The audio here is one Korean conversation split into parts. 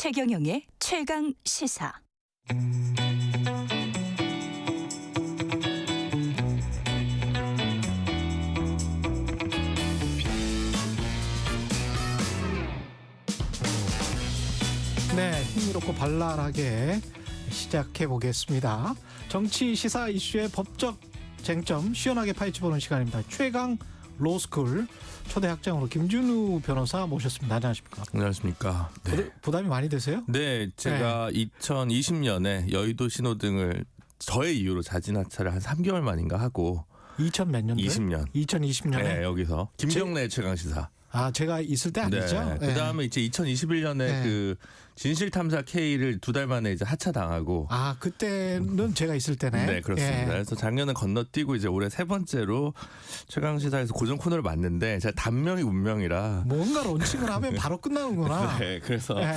최경영의 최강 시사. 네, 흥미롭고 발랄하게 시작해 보겠습니다. 정치 시사 이슈의 법적 쟁점 시원하게 파헤쳐보는 시간입니다. 최강 로스쿨 초대 학장으로 김준우 변호사 모셨습니다. 안녕하십니까? 안녕하십니까? 네. 부담이 많이 되세요? 네, 제가 2020년에 여의도 신호등을 저의 이유로 자진하차를 한 3개월 만인가 하고 2000 몇 년도에? 20년. 2020년에? 네, 여기서 김경래 최강시사. 아, 제가 있을 때 아니죠? 네. 그다음에 이제 2021년에 네. 그 진실탐사 K를 2달 만에 이제 하차당하고. 아, 그때는 제가 있을 때네. 네, 그렇습니다. 예. 그래서 작년은 건너뛰고 이제 올해 세 번째로 최강시사에서 고정 코너를 맡는데 제가 단명이 운명이라. 뭔가 론칭을 하면 바로 끝나는구나. 네, 그래서 예.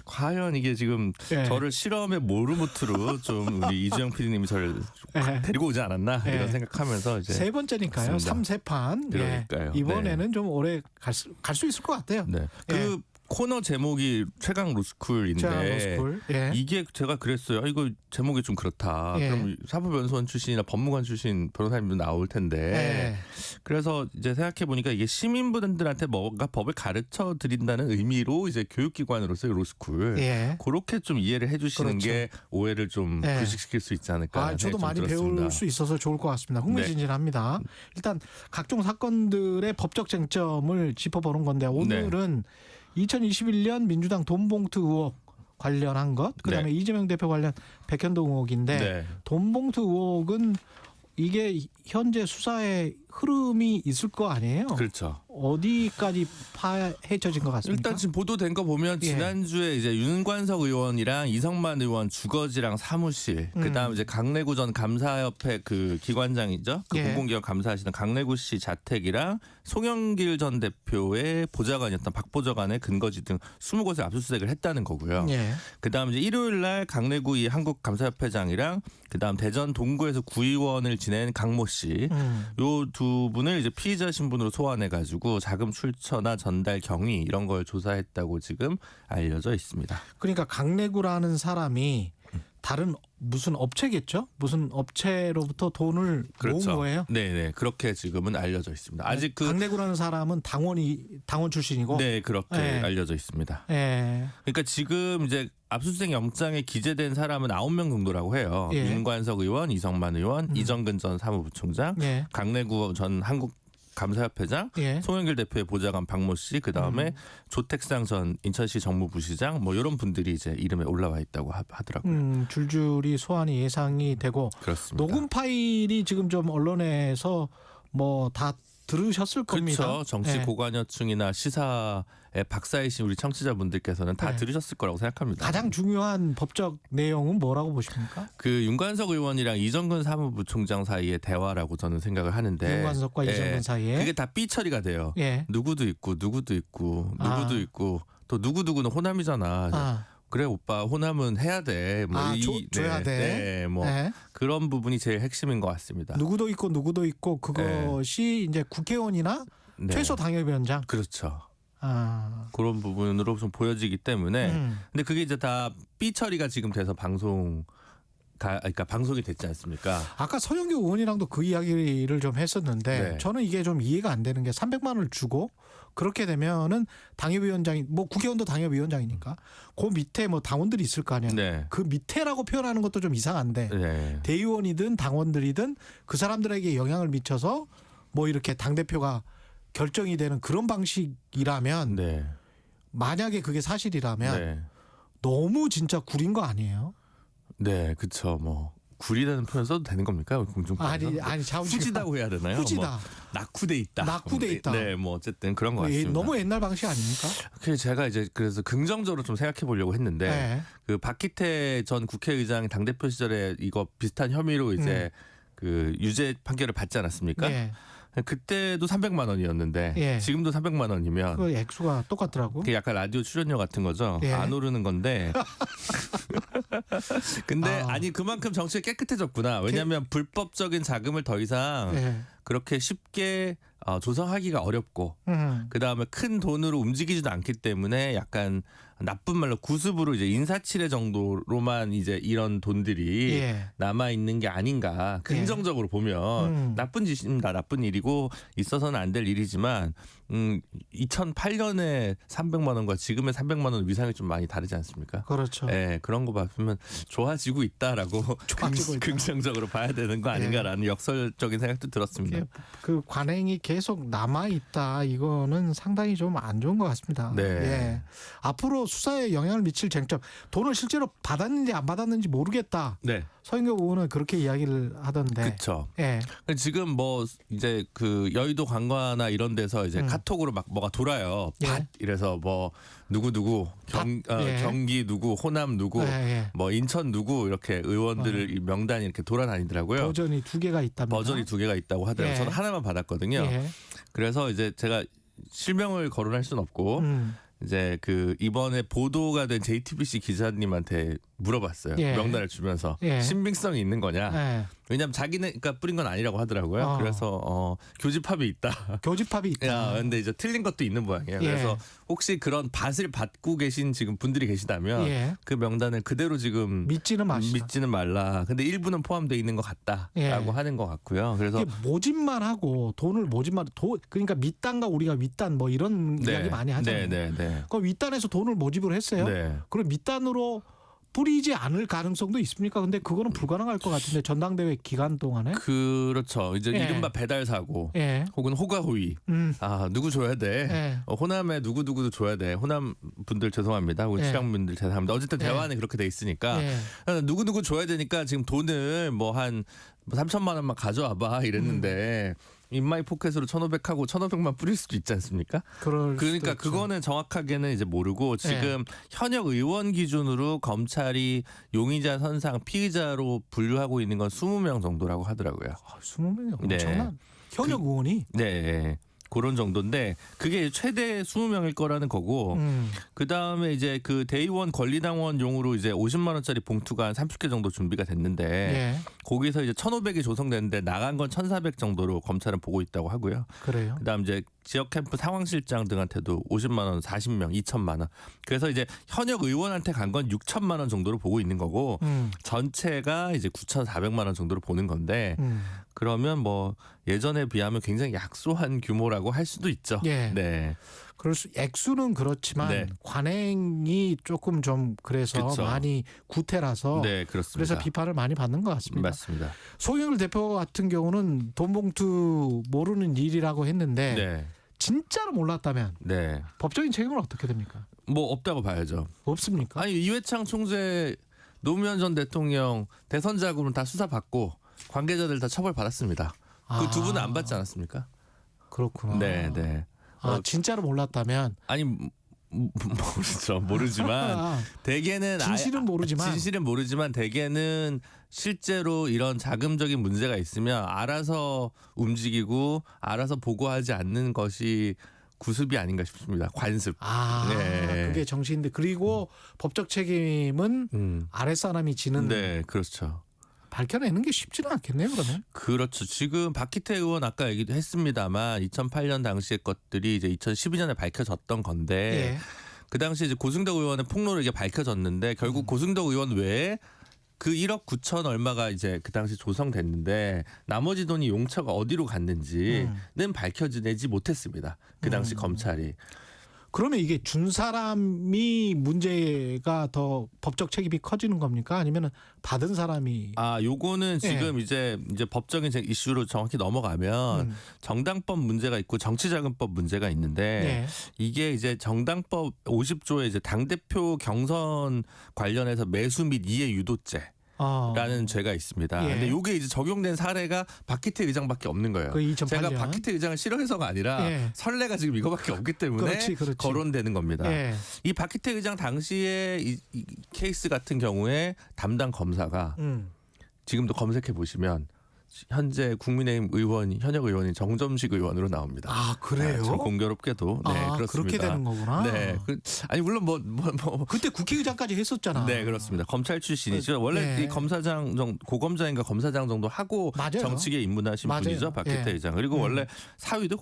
과연 이게 지금 예. 저를 실험의 모르무트로 좀 우리 이주영 PD님이 저를 예. 데리고 오지 않았나 예. 이런 생각하면서 이제 세 번째니까요. 그렇습니다. 3세판. 그러니까요. 이번에는 좀 오래 갈 수 있을 것 같아요. 네. 예. 그 코너 제목이 최강 로스쿨인데 최강 로스쿨. 예. 이게 제가 그랬어요. 이거 제목이 좀 그렇다. 예. 그럼 사법연수원 출신이나 법무관 출신 변호사님도 나올 텐데. 예. 그래서 이제 생각해 보니까 이게 시민분들한테 뭔가 법을 가르쳐 드린다는 의미로 이제 교육기관으로서의 로스쿨. 예. 그렇게 좀 이해를 해주시는 그렇죠. 게 오해를 좀 예. 불식시킬 수 있지 않을까. 아, 저도 많이 들었습니다. 네. 배울 수 있어서 좋을 것 같습니다. 흥미진진합니다. 일단 각종 사건들의 법적 쟁점을 짚어보는 건데 오늘은 2021년 민주당 돈봉투 의혹 관련한 것, 그다음에 네. 이재명 대표 관련 백현동 의혹인데 네. 돈봉투 의혹은 이게 현재 수사의 흐름이 있을 거 아니에요? 그렇죠. 어디까지 파헤쳐진 것 같습니까? 일단 지금 보도된 거 보면 예. 지난주에 이제 윤관석 의원이랑 이성만 의원 주거지랑 사무실, 그다음 이제 강래구 전 감사협회 그 기관장이죠. 그 예. 공공기관 감사하시는 강래구 씨 자택이랑 송영길 전 대표의 보좌관이었던 박 보좌관의 근거지 등 20곳에 압수수색을 했다는 거고요. 예. 그다음 이제 일요일 날 강래구 이 한국감사협회장이랑 그다음 대전 동구에서 구의원을 지낸 강모 씨, 요 두 분을 이제 피의자 신분으로 소환해 가지고 자금 출처나 전달 경위 이런 걸 조사했다고 지금 알려져 있습니다. 그러니까 강래구라는 사람이 다른 무슨 업체겠죠? 무슨 업체로부터 돈을 모은 거예요? 네네, 그렇게 지금은 알려져 있습니다. 아직 그 강래구라는 사람은 당원 출신이고. 네, 그렇게 네. 알려져 있습니다. 예. 그러니까 지금 이제 압수수색 영장에 기재된 사람은 9명 정도라고 해요. 예. 윤관석 의원, 이성만 의원, 이정근 전 사무부총장, 예. 강래구 전 한국감사협회장, 예. 송영길 대표의 보좌관 박모 씨, 그 다음에 조택상 전 인천시 정무부시장, 뭐 이런 분들이 이제 이름에 올라와 있다고 하더라고요. 줄줄이 소환이 예상이 되고. 그렇습니다. 녹음 파일이 지금 좀 언론에서 뭐 다 들으셨을 겁니다. 그렇죠. 정치 예. 고관여층이나 시사에 박사이신 우리 청취자분들께서는 다 네. 들으셨을 거라고 생각합니다. 가장 중요한 법적 내용은 뭐라고 보십니까? 그 윤관석 의원이랑 이정근 사무부총장 사이의 대화라고 저는 생각을 하는데 윤관석과 이정근 사이에. 그게 다 삐 처리가 돼요. 예. 누구도 있고 누구도 있고 누구도 아. 있고 또 누구누구는 호남이잖아. 아. 그래 오빠 호남은 해야 돼. 뭐 아, 줘야 돼. 네, 뭐 예. 그런 부분이 제일 핵심인 것 같습니다. 누구도 있고 그것이 이제 국회의원이나 네. 최소 당협위원장. 그렇죠. 아. 그런 부분으로 좀 보여지기 때문에 근데 그게 이제 다 삐 처리가 지금 돼서 그러니까 방송이 됐지 않습니까? 아까 서영교 의원이랑도 그 이야기를 좀 했었는데 네. 저는 이게 좀 이해가 안 되는 게 300만 원을 주고 그렇게 되면은 당협위원장이 뭐 국회의원도 당협위원장이니까 그 밑에 뭐 당원들이 있을 거 아니야. 네. 그 밑에라고 표현하는 것도 좀 이상한데 네. 대의원이든 당원들이든 그 사람들에게 영향을 미쳐서 뭐 이렇게 당대표가 결정이 되는 그런 방식이라면 네. 만약에 그게 사실이라면 네. 너무 진짜 구린 거 아니에요? 네, 그렇죠. 뭐 구리라는 표현 써도 되는 겁니까? 공중파에서? 아니 자우지가 후지다고 해야 되나요? 후지다. 뭐 낙후돼 있다. 낙후돼 있다. 네, 뭐 어쨌든 그런 것 같습니다. 너무 옛날 방식 아닙니까? 그래서 제가 이제 그래서 긍정적으로 좀 생각해 보려고 했는데 네. 그 박기태 전 국회의장 당대표 시절에 이거 비슷한 혐의로 이제 그 유죄 판결을 받지 않았습니까? 예. 그때도 300만 원이었는데 예. 지금도 300만 원이면 그 액수가 똑같더라고. 그게 약간 라디오 출연료 같은 거죠. 예. 안 오르는 건데. 근데 아. 아니 그만큼 정치가 깨끗해졌구나. 왜냐하면 불법적인 자금을 더 이상 예. 그렇게 쉽게 조성하기가 어렵고 그다음에 큰 돈으로 움직이지도 않기 때문에 약간 나쁜 말로 구습으로 이제 인사치레 정도로만 이제 이런 돈들이 예. 남아 있는 게 아닌가. 긍정적으로 보면 나쁜 짓입니다. 나쁜 일이고 있어서는 안 될 일이지만 2008년에 300만 원과 지금의 300만 원 위상이 좀 많이 다르지 않습니까? 그렇죠. 네, 그런 거 보면 좋아지고 있다라고 좋아지고 있다. 긍정적으로 봐야 되는 거 아닌가라는 역설적인 생각도 들었습니다. 이게 그 관행이 계속 남아 있다. 이거는 상당히 좀 안 좋은 것 같습니다. 네. 예. 앞으로 수사에 영향을 미칠 쟁점, 돈을 실제로 받았는지 안 받았는지 모르겠다. 네, 서인교 의원은 그렇게 이야기를 하던데. 그렇죠. 예. 지금 뭐 이제 그 여의도 관광이나 이런 데서 이제 카톡으로 막 뭐가 돌아요. 예. 밭 이래서 뭐 누구 예. 경기 누구 호남 누구 예, 예. 뭐 인천 누구 이렇게 의원들 이 명단이 이렇게 돌아다니더라고요. 버전이 2개가 있답니다. 버전이 2개가 있다고 하더라고요. 예. 저는 하나만 받았거든요. 예. 그래서 이제 제가 실명을 거론할 수는 없고 이제 그 이번에 보도가 된 JTBC 기자님한테 물어봤어요. 예. 명단을 주면서 예. 신빙성이 있는 거냐? 예. 왜냐하면 자기네가 뿌린 건 아니라고 하더라고요. 그래서 교집합이 있다. 교집합이 있다. 야, 근데 이제 틀린 것도 있는 모양이에요. 예. 그래서 혹시 그런 밭을 받고 계신 지금 분들이 계시다면 예. 그 명단을 그대로 지금 믿지는 마시다. 믿지는 말라. 근데 일부는 포함되어 있는 것 같다라고 예. 하는 것 같고요. 그래서 이게 모집만 하고 돈을 모집만 그러니까 밑단과 우리가 윗단 뭐 이런 이야기 많이 하잖아요. 네. 그 윗단에서 돈을 모집을 했어요. 네. 그럼 밑단으로 뿌리지 않을 가능성도 있습니까? 근데 그거는 불가능할 것 같은데 전당대회 기간 동안에. 그렇죠. 이제 예. 이른바 배달 사고 예. 혹은 호가호위. 아 누구 줘야 돼. 예. 호남에 누구도 줘야 돼. 호남 분들 죄송합니다. 혹은 예. 칠양 분들 죄송합니다. 어쨌든 예. 대화는 그렇게 돼 있으니까 예. 누구 줘야 되니까 지금 돈을 뭐 한 3천만 원만 가져와봐 이랬는데 인마이 포켓으로 1,500하고 1,500만 뿌릴 수도 있지 않습니까? 그러니까 그거는 정확하게는 이제 모르고 지금 현역 의원 기준으로 검찰이 용의자 선상 피의자로 분류하고 있는 건 20명 정도라고 하더라고요. 20명이 네. 엄청난 현역 의원이. 네. 그런 정도인데 그게 최대 20명일 거라는 거고 그다음에 이제 그 대의원 권리당원용으로 이제 50만 원짜리 봉투가 한 30개 정도 준비가 됐는데 예. 거기서 이제 1,500이 조성됐는데 나간 건 1,400 정도로 검찰은 보고 있다고 하고요. 그래요. 그다음 이제 지역 캠프 상황실장 등한테도 50만 원, 40명, 2천만 원. 그래서 이제 현역 의원한테 간 건 6천만 원 정도로 보고 있는 거고 전체가 이제 9,400만 원 정도로 보는 건데 그러면 뭐 예전에 비하면 굉장히 약소한 규모라고 할 수도 있죠. 예. 네. 그럴 수 액수는 그렇지만 네. 관행이 조금 좀 그래서 그쵸. 많이 구태라서 네, 그렇습니다. 그래서 비판을 많이 받는 것 같습니다. 맞습니다. 송영길 대표 같은 경우는 돈 봉투 모르는 일이라고 했는데 네. 진짜로 몰랐다면 네. 법적인 책임은 어떻게 됩니까? 뭐 없다고 봐야죠. 없습니까? 아니 이회창 총재, 노무현 전 대통령 대선 자금은 다 수사받고 관계자들 다 처벌받았습니다. 그 두 분은 안 받지 않았습니까? 그렇구나. 네. 진짜로 몰랐다면 아니 모르지만 대개는 진실은 모르지만 대개는 실제로 이런 자금적인 문제가 있으면 알아서 움직이고 알아서 보고하지 않는 것이 구습이 아닌가 싶습니다. 관습. 네. 그게 정신인데 그리고 법적 책임은 아랫사람이 지는 네, 그렇죠. 밝혀내는 게 쉽지는 않겠네요, 그러면. 그렇죠. 지금 박희태 의원 아까 얘기도 했습니다만 2008년 당시의 것들이 이제 2012년에 밝혀졌던 건데 예. 그 당시 이제 고승덕 의원의 폭로로 이게 밝혀졌는데 결국 고승덕 의원 외에 그 1억 9천 얼마가 이제 그 당시 조성됐는데 나머지 돈이 용처가 어디로 갔는지는 밝혀지지 못했습니다. 그 당시 검찰이. 그러면 이게 준 사람이 문제가 더 법적 책임이 커지는 겁니까? 아니면 받은 사람이? 요거는 지금 이제 법적인 이슈로 정확히 넘어가면 정당법 문제가 있고 정치자금법 문제가 있는데 이게 이제 정당법 50조에 이제 당대표 경선 관련해서 매수 및 이해 유도죄. 라는 죄가 있습니다. 예. 근데 이게 이제 적용된 사례가 박희태 의장밖에 없는 거예요. 그 2008년. 제가 박희태 의장을 싫어해서가 아니라 선례가 지금 이거밖에 없기 때문에 그렇지. 거론되는 겁니다. 예. 이 박희태 의장 당시에 이 케이스 같은 경우에 담당 검사가 지금도 검색해 보시면 현재 국민의힘 의원 현역 의원인 정점식 의원으로 나옵니다. 그래요? 참 공교롭게도 그렇습니다. 그렇게 되는 거구나. 네, 아니 물론 뭐 그때 국회의장까지 했었잖아. 네, 그렇습니다. 검찰 출신이죠. 원래 이 검사장 고검장인가 검사장 정도 하고 맞아요. 정치계에 입문하신 맞아요. 분이죠, 박희태 의장. 그리고 원래 사위도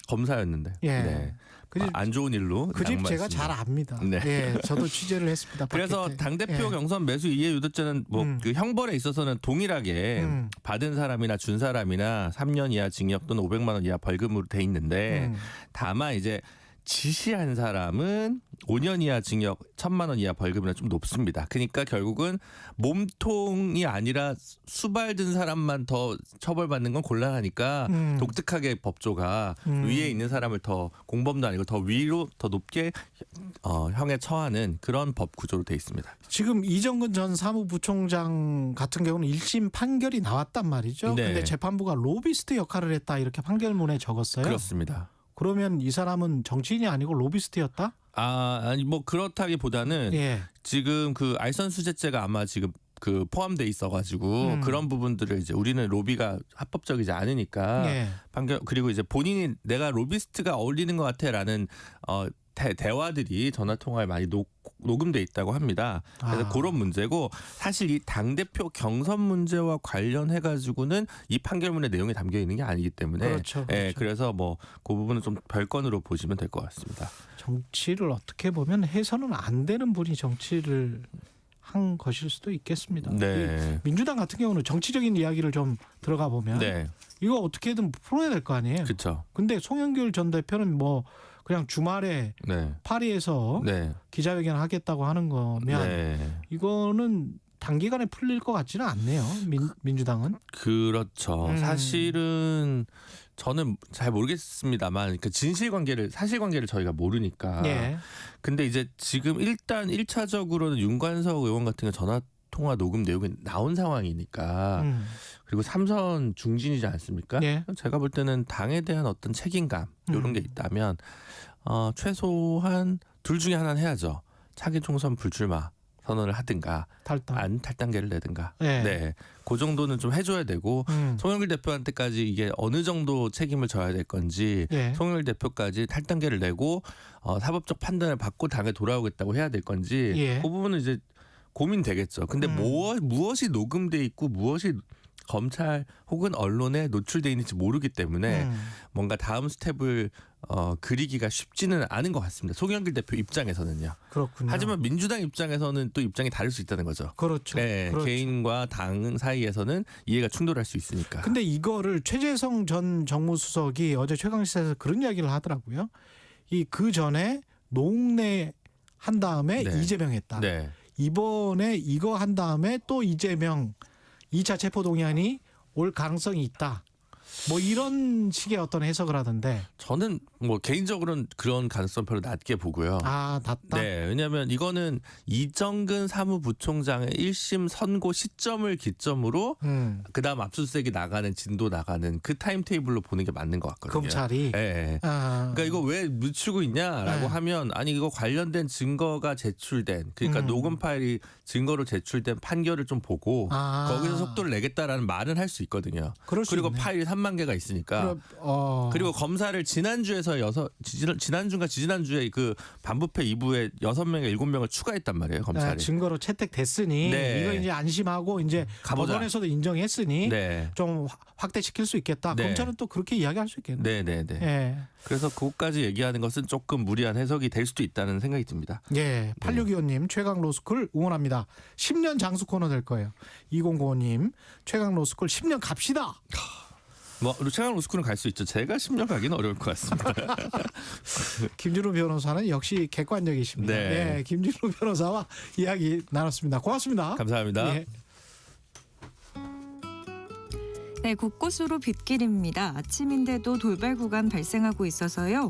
검사였는데. 예. 네. 그 집, 안 좋은 일로 그 집 제가 낙마했습니다. 잘 압니다. 네. 예, 저도 취재를 했습니다. 그래서 바깥에. 당대표 예. 경선 매수 이해 유도죄는 뭐 그 형벌에 있어서는 동일하게 받은 사람이나 준 사람이나 3년 이하 징역 또는 500만 원 이하 벌금으로 돼 있는데 다만 이제 지시한 사람은 5년 이하 징역 1,000만 원 이하 벌금이나 좀 높습니다. 그러니까 결국은 몸통이 아니라 수발든 사람만 더 처벌받는 건 곤란하니까 독특하게 법조가 위에 있는 사람을 더 공범도 아니고 더 위로 더 높게 형에 처하는 그런 법 구조로 돼 있습니다. 지금 이정근 전 사무부총장 같은 경우는 1심 판결이 나왔단 말이죠. 네. 근데 재판부가 로비스트 역할을 했다 이렇게 판결문에 적었어요. 그렇습니다. 그러면 이 사람은 정치인이 아니고 로비스트였다? 아니 뭐 그렇다기보다는 예. 지금 그 알선 수재죄가 아마 지금 그 포함돼 있어가지고 그런 부분들을 이제 우리는 로비가 합법적이지 않으니까 예. 판결 그리고 이제 본인이 내가 로비스트가 어울리는 것 같아라는 대화들이 전화 통화에 많이 녹음돼 있다고 합니다. 그래서 그런 문제고 사실 이 당 대표 경선 문제와 관련해 가지고는 이 판결문의 내용이 담겨 있는 게 아니기 때문에 그렇죠, 예, 그렇죠. 그래서 뭐 그 부분은 좀 별건으로 보시면 될 것 같습니다. 정치를 어떻게 보면 해서는 안 되는 분이 정치를 한 것일 수도 있겠습니다. 네. 민주당 같은 경우는 정치적인 이야기를 좀 들어가 보면 네, 이거 어떻게든 풀어야 될 거 아니에요. 그렇죠. 근데 송영길 전 대표는 뭐 그냥 주말에 네, 파리에서 네, 기자회견 하겠다고 하는 거면 네. 이거는 단기간에 풀릴 것 같지는 않네요. 민주당은. 그렇죠. 사실은 저는 잘 모르겠습니다만 그 사실관계를 저희가 모르니까. 예. 근데 이제 지금 일단 1차적으로는 윤관석 의원 같은 경우 전화 통화 녹음 내용이 나온 상황이니까 그리고 삼선 중진이지 않습니까? 예. 제가 볼 때는 당에 대한 어떤 책임감 이런 게 있다면 최소한 둘 중에 하나는 해야죠. 차기 총선 불출마 선언을 하든가 안 탈당계를 내든가. 예. 네, 그 정도는 좀 해줘야 되고 송영길 대표한테까지 이게 어느 정도 책임을 져야 될 건지 예. 송영길 대표까지 탈당계를 내고 사법적 판단을 받고 당에 돌아오겠다고 해야 될 건지 예. 그 부분은 이제 고민되겠죠. 근데 무엇이 녹음돼 있고 무엇이 검찰 혹은 언론에 노출돼 있는지 모르기 때문에 뭔가 다음 스텝을 그리기가 쉽지는 않은 것 같습니다. 송영길 대표 입장에서는요. 그렇군요. 하지만 민주당 입장에서는 또 입장이 다를 수 있다는 거죠. 그렇죠. 네, 그렇죠. 개인과 당 사이에서는 이해가 충돌할 수 있으니까. 근데 이거를 최재성 전 정무수석이 어제 최강시사에서 그런 이야기를 하더라고요. 그 전에 노웅래 한 다음에 네. 이재명 했다. 네. 이번에 이거 한 다음에 또 이재명 2차 체포동의안이 올 가능성이 있다. 뭐 이런 식의 어떤 해석을 하던데. 저는 뭐 개인적으로는 그런 가능성 별로 낮게 보고요. 낮다. 네, 왜냐하면 이거는 이정근 사무부총장의 1심 선고 시점을 기점으로 그다음 압수수색이 나가는 진도 나가는 그 타임테이블로 보는 게 맞는 것 같거든요. 검찰이. 네. 그러니까 이거 왜 늦추고 있냐라고 네. 하면 아니 이거 관련된 증거가 제출된 그러니까 녹음 파일이 증거로 제출된 판결을 좀 보고 거기서 속도를 내겠다라는 말은 할 수 있거든요. 그리고 있네. 파일이 3만 개가 있으니까. 그리고 검사를 지난주에서 지난주인가 지지난주에 그 반부패 2부에 6명에 7명을 추가했단 말이에요, 검찰이. 증거로 채택됐으니 네. 이거 이제 안심하고 이제 가보자. 법원에서도 인정했으니 네. 좀 확대시킬 수 있겠다. 네. 검찰은 또 그렇게 이야기할 수 있겠네. 네, 네, 네. 예. 그래서 그것까지 얘기하는 것은 조금 무리한 해석이 될 수도 있다는 생각이 듭니다. 예. 8625님 최강 로스쿨 응원합니다. 10년 장수 코너 될 거예요. 2095님 최강 로스쿨 10년 갑시다. 뭐 최강 로스쿨은 갈 수 있죠. 제가 10년 가기는 어려울 것 같습니다. 김준우 변호사는 역시 객관적이십니다. 네. 예. 김준우 변호사와 이야기 나눴습니다. 고맙습니다. 감사합니다. 예. 네, 곳곳으로 빗길입니다. 아침인데도 돌발 구간 발생하고 있어서요.